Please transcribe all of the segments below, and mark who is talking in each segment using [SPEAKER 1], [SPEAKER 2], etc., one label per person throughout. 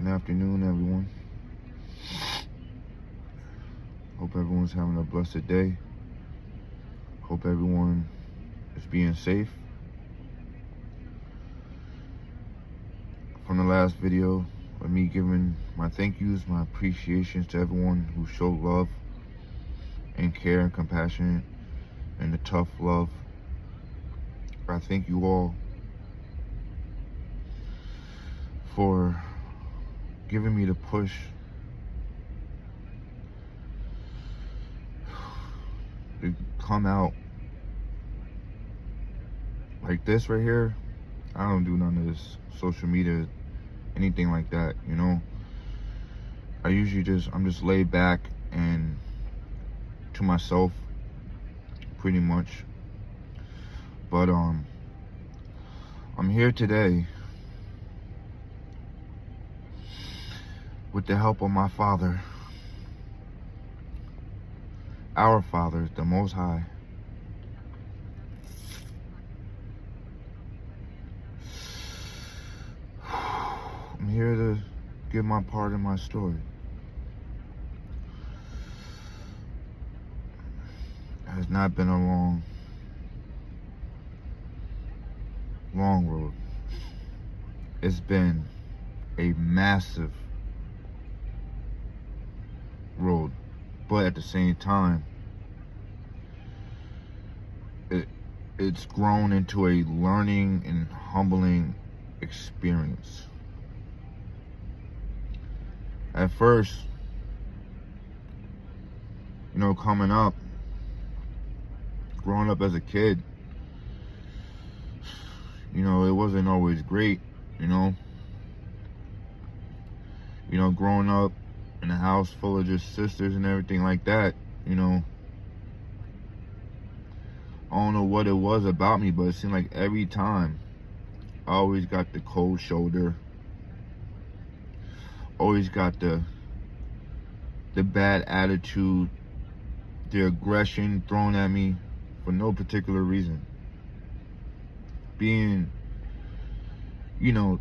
[SPEAKER 1] Good afternoon, everyone. Hope everyone's having a blessed day. Hope everyone is being safe. From the last video of me giving my thank yous, my appreciations to everyone who showed love and care and compassion and the tough love. I thank you all for giving me the push to come out like this right here. I don't do none of this social media, anything like that, you know. I'm just laid back and to myself pretty much. But I'm here today with the help of my Father, our Father, the Most High. I'm here to give my part in my story. It has not been a long road. It's been a massive road, but at the same time, it's grown into a learning and humbling experience. At first, growing up as a kid, it wasn't always great, growing up in a house full of just sisters and everything like that, I don't know what it was about me, but it seemed like every time I always got the cold shoulder, always got the bad attitude, the aggression thrown at me for no particular reason. Being,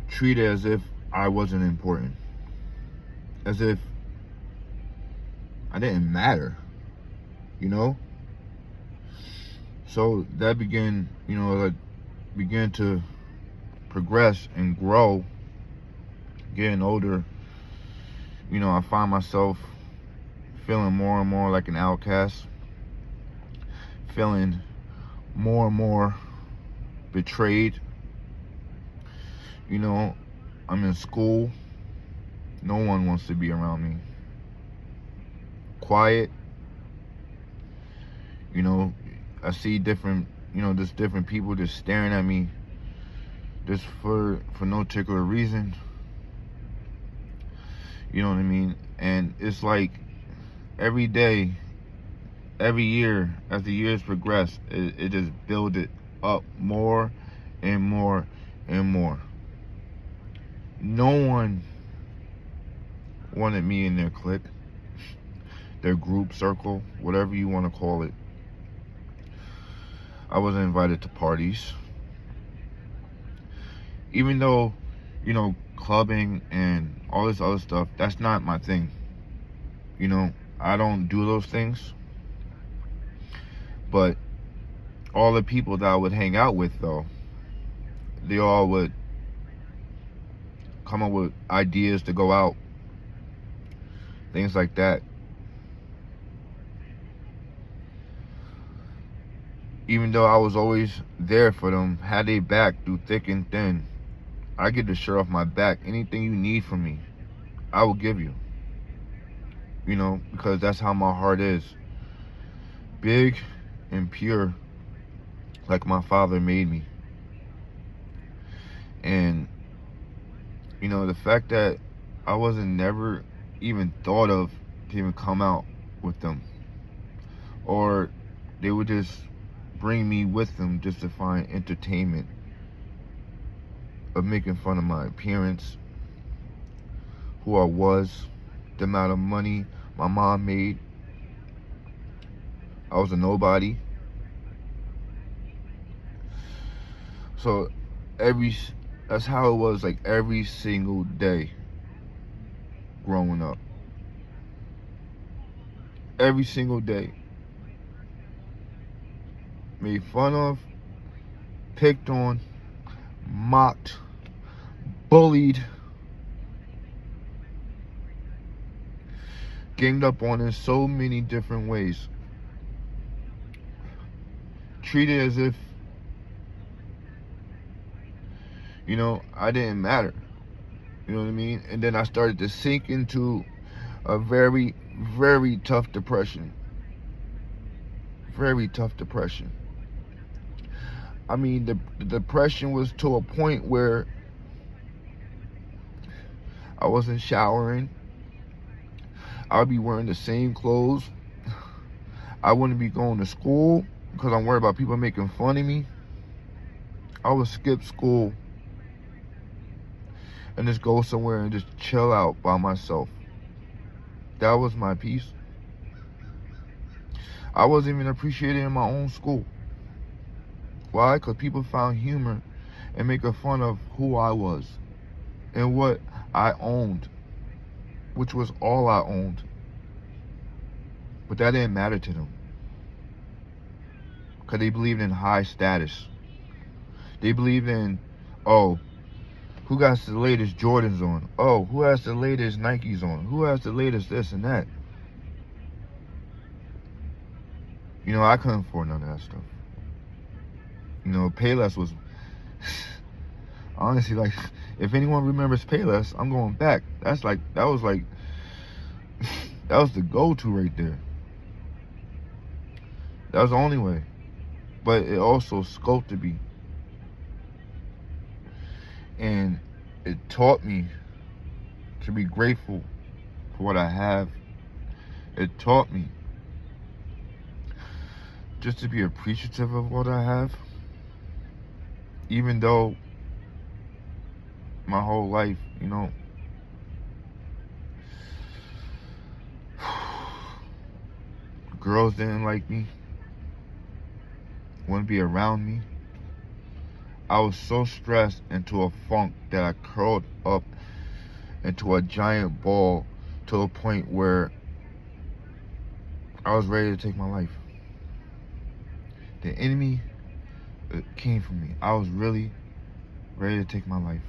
[SPEAKER 1] treated as if I wasn't important. As if I didn't matter, So that began to progress and grow. Getting older, I find myself feeling more and more like an outcast, feeling more and more betrayed. I'm in school, no one wants to be around me. Quiet, I see different people just staring at me just for no particular reason. You know what I mean? And it's like every day, every year, as the years progress, it just builds it up more and more and more. No one wanted me in their clique, their group circle, whatever you want to call it. I wasn't invited to parties. Even though, clubbing and all this other stuff, that's not my thing. I don't do those things. But all the people that I would hang out with, though, they all would come up with ideas to go out, things like that. Even though I was always there for them, had their back through thick and thin, I get the shirt off my back. Anything you need from me, I will give you. Because that's how my heart is. Big and pure, like my Father made me. And, the fact that I wasn't never even thought of to even come out with them. Or they would just bring me with them just to find entertainment of making fun of my appearance, who I was, the amount of money my mom made. I was a nobody. So that's how it was, like every single day. growing up. Every single day. Made fun of, picked on, mocked, bullied, ganged up on in so many different ways. Treated as if, I didn't matter. You know what I mean? And then I started to sink into a very, very tough depression. Very tough depression. I mean, the depression was to a point where I wasn't showering. I would be wearing the same clothes. I wouldn't be going to school because I'm worried about people making fun of me. I would skip school and just go somewhere and just chill out by myself. That was my peace. I wasn't even appreciated in my own school. Why? Because people found humor in making fun of who I was and what I owned, which was all I owned. But that didn't matter to them. Because they believed in high status. They believed in, oh, who got the latest Jordans on? Oh, who has the latest Nikes on? Who has the latest this and that? I couldn't afford none of that stuff. Payless was, honestly, like, if anyone remembers Payless, I'm going back. That was the go-to right there. That was the only way. But it also sculpted me. And it taught me to be grateful for what I have. It taught me just to be appreciative of what I have. Even though my whole life, girls didn't like me, wouldn't be around me. I was so stressed into a funk that I curled up into a giant ball to the point where I was ready to take my life. The enemy came for me. I was really ready to take my life.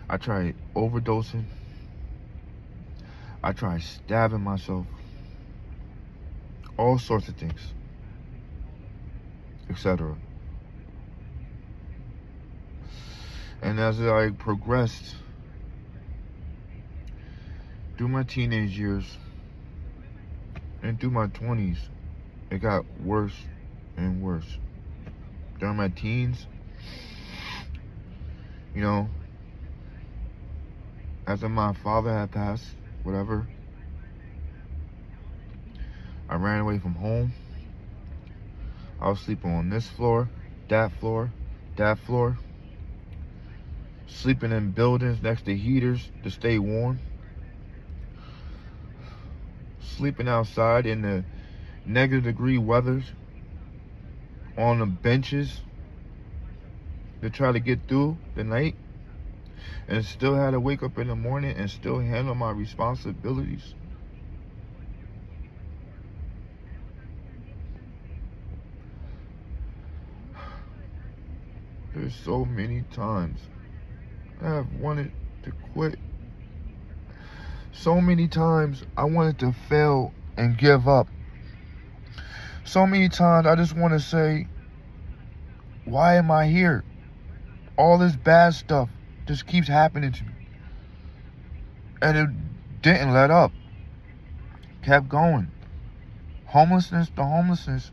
[SPEAKER 1] I tried overdosing. I tried stabbing myself. All sorts of things. Etc. And as I progressed through my teenage years and through my 20s, it got worse and worse. During my teens, after my father had passed, whatever, I ran away from home. I was sleeping on this floor, that floor, that floor. Sleeping in buildings next to heaters to stay warm. Sleeping outside in the -degree weathers. On the benches to try to get through the night. And still had to wake up in the morning and still handle my responsibilities. There's so many times I have wanted to quit. So many times I wanted to fail and give up. So many times I just want to say, why am I here? All this bad stuff just keeps happening to me. And it didn't let up. Kept going. Homelessness to homelessness.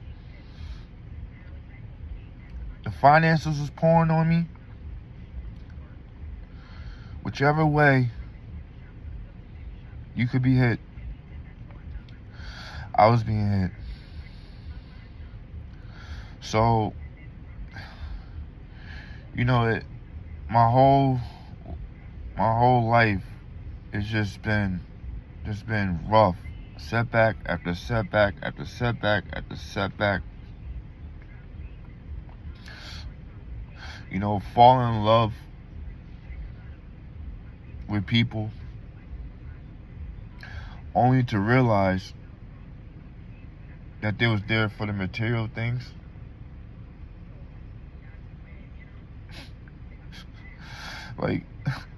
[SPEAKER 1] The finances was pouring on me. Whichever way you could be hit, I was being hit. So, my whole life has just been rough. Setback after setback after setback after setback. Fall in love with people, only to realize that they was there for the material things. Like,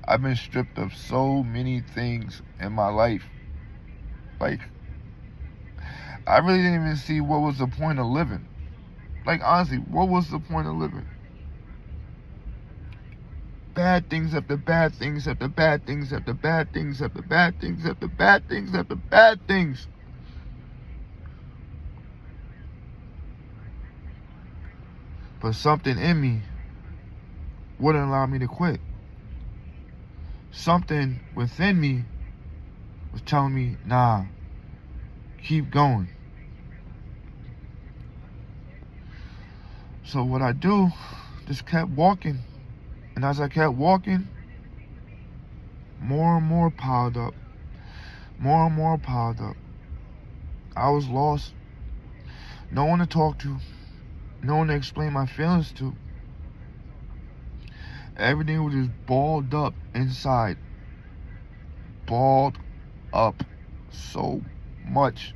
[SPEAKER 1] I've been stripped of so many things in my life. Like, I really didn't even see what was the point of living. Like, honestly, what was the point of living? Bad things after bad things after bad things after bad things after bad things after bad things after bad things. But something in me wouldn't allow me to quit. Something within me was telling me, nah, keep going. So what I do, just kept walking. And as I kept walking, more and more piled up. More and more piled up. I was lost. No one to talk to. No one to explain my feelings to. Everything was just balled up inside. Balled up so much,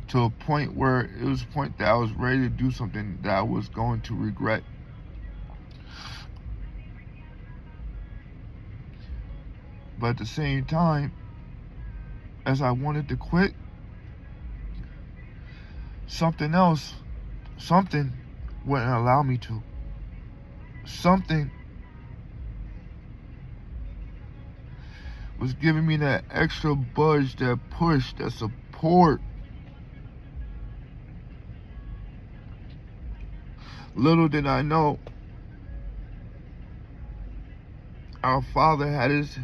[SPEAKER 1] to a point where it was a point that I was ready to do something that I was going to regret. But at the same time, as I wanted to quit, something wouldn't allow me to. Something was giving me that extra budge, that push, that support. Little did I know, our Father had his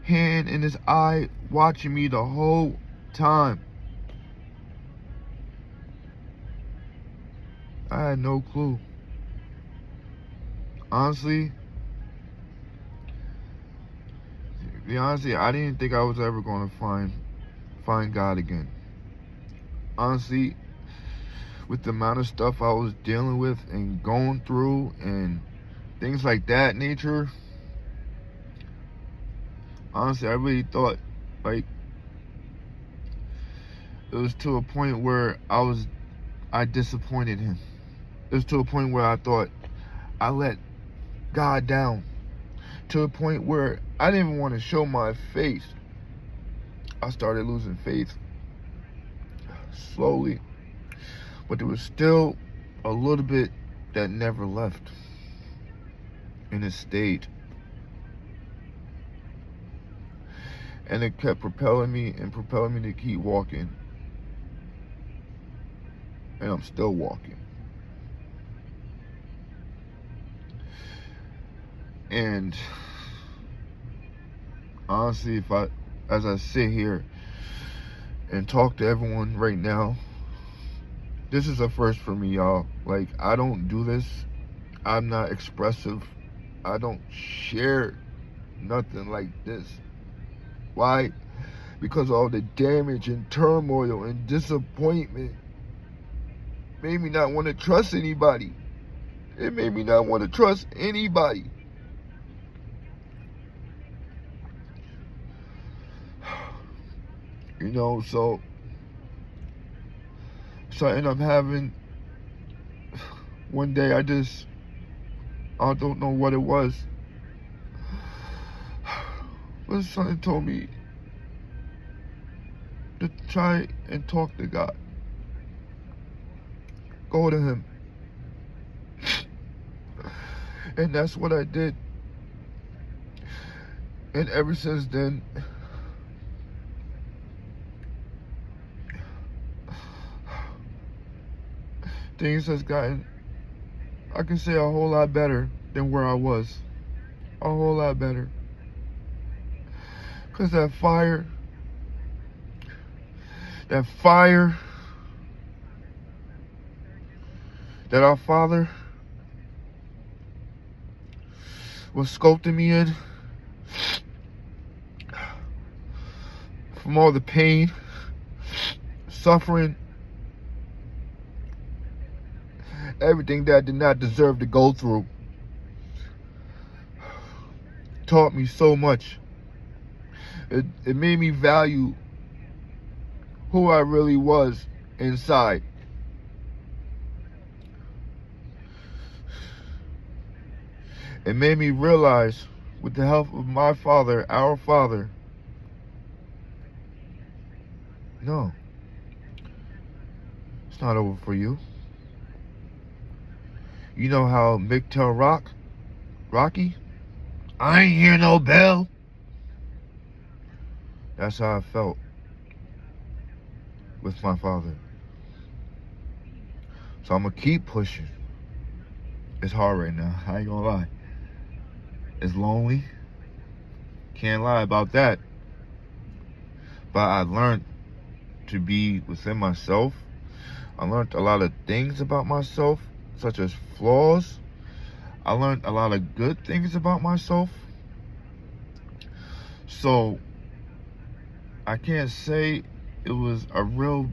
[SPEAKER 1] hand in his eye watching me the whole time. I had no clue. Honestly, I didn't think I was ever going to find God again. Honestly, with the amount of stuff I was dealing with and going through and things like that nature, honestly, I really thought, like, it was to a point where I disappointed him. It was to a point where I thought I let God down. To a point where I didn't even want to show my face. I started losing faith slowly. But there was still a little bit that never left. And it stayed. And it kept propelling me to keep walking. And I'm still walking. And honestly, as I sit here and talk to everyone right now, this is a first for me, y'all. Like, I don't do this. I'm not expressive. I don't share nothing like this. Why? Because all the damage and turmoil and disappointment made me not want to trust anybody. It made me not want to trust anybody. You know, so I end up having, one day I don't know what it was, but something told me to try and talk to God. Go to him. And that's what I did. And ever since then, things has gotten, I can say, a whole lot better than where I was. A whole lot better. Because that fire that our Father was sculpting me in, from all the pain, suffering, everything that I did not deserve to go through, taught me so much. It made me value who I really was inside. It made me realize, with the help of my Father, our Father, no, it's not over for you. You know how Mick tell Rocky, I ain't hear no bell. That's how I felt with my Father. So I'm gonna keep pushing. It's hard right now, I ain't gonna lie. It's lonely, can't lie about that. But I learned to be within myself. I learned a lot of things about myself, such as flaws. I learned a lot of good things about myself. So I can't say it was a real,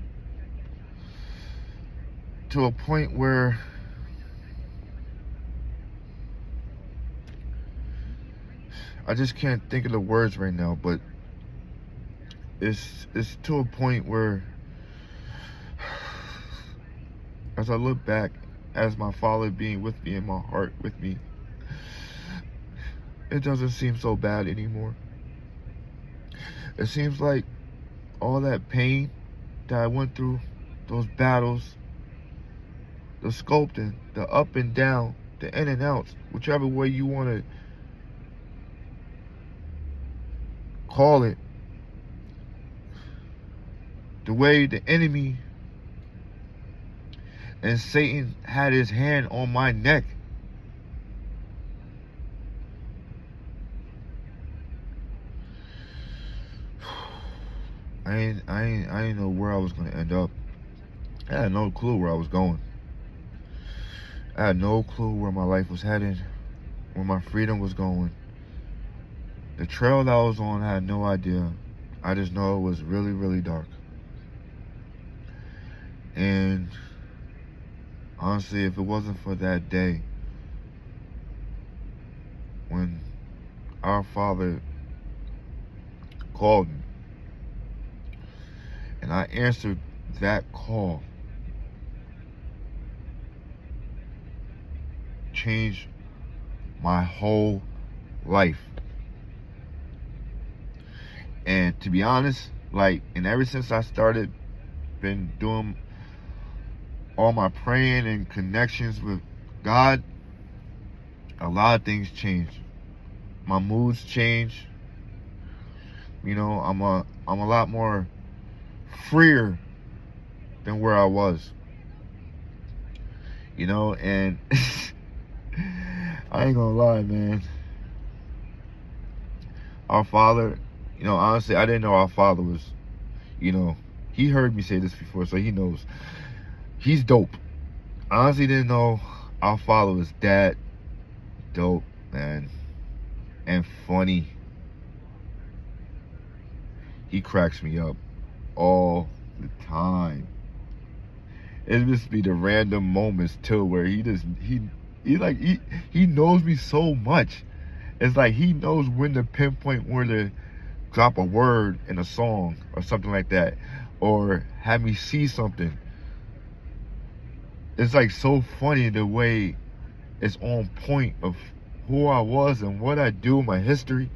[SPEAKER 1] to a point where I just can't think of the words right now, but it's to a point where, as I look back, as my Father being with me in my heart with me, it doesn't seem so bad anymore. It seems like all that pain that I went through, those battles, the sculpting, the up and down, the in and outs, whichever way you want to call it, the way the enemy and Satan had his hand on my neck. I ain't know where I was gonna end up. I had no clue where I was going. I had no clue where my life was headed, where my freedom was going. The trail that I was on, I had no idea. I just know it was really, really dark. And honestly, if it wasn't for that day when our Father called me and I answered that call, changed my whole life. And to be honest, and ever since I started been doing all my praying and connections with God, a lot of things changed. My moods changed. You know, I'm a lot more freer than where I was. You know, and I ain't gonna lie, man. Our Father, you know, honestly, I didn't know our Father was, you know, he heard me say this before, so he knows. He's dope. I honestly didn't know our Father was that dope, man, and funny. He cracks me up all the time. It just be the random moments too, where he knows me so much. It's like he knows when to pinpoint where to drop a word in a song or something like that, or have me see something. It's like so funny the way it's on point of who I was and what I do, my history.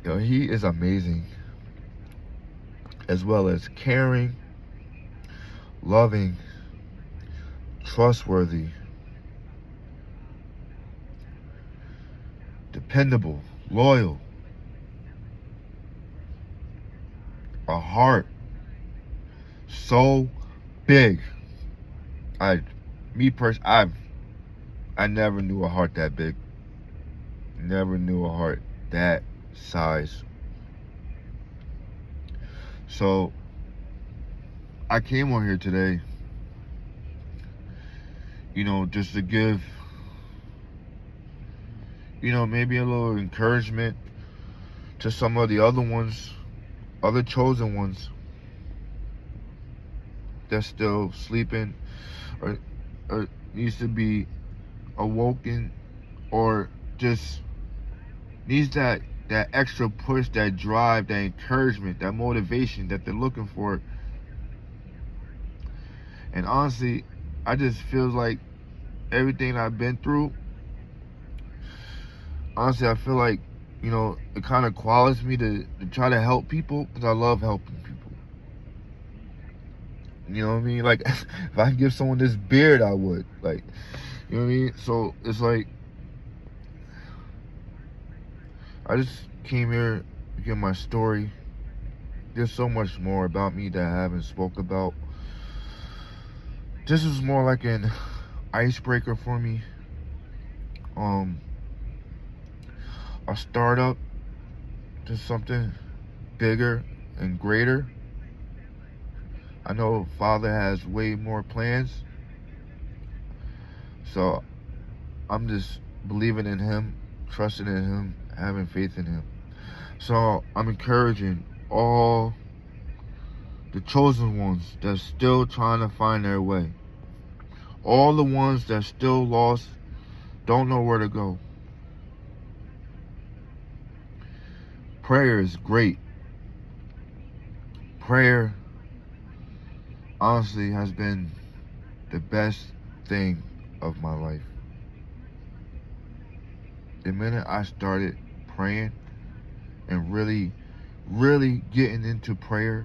[SPEAKER 1] Yo, he is amazing, as well as caring, loving, trustworthy, dependable, loyal, a heart so big. I never knew a heart that big. Never knew a heart that size. So I came on here today, you know, just to give, you know, maybe a little encouragement to some of the other ones, other chosen ones that's still sleeping or needs to be awoken, or just needs that that extra push, that drive, that encouragement, that motivation that they're looking for. And honestly, I just feel like everything I've been through, honestly, I feel like, it kind of qualifies me to try to help people because I love helping people. You know what I mean? Like, if I could give someone this beard, I would. Like, you know what I mean? So it's like, I just came here to give my story. There's so much more about me that I haven't spoke about. This is more like an icebreaker for me. A startup to something bigger and greater. I know Father has way more plans. So I'm just believing in him, trusting in him, having faith in him. So I'm encouraging all the chosen ones that's still trying to find their way. All the ones that still lost, don't know where to go. Prayer is great. Prayer, honestly, has been the best thing of my life. The minute I started praying and really, really getting into prayer,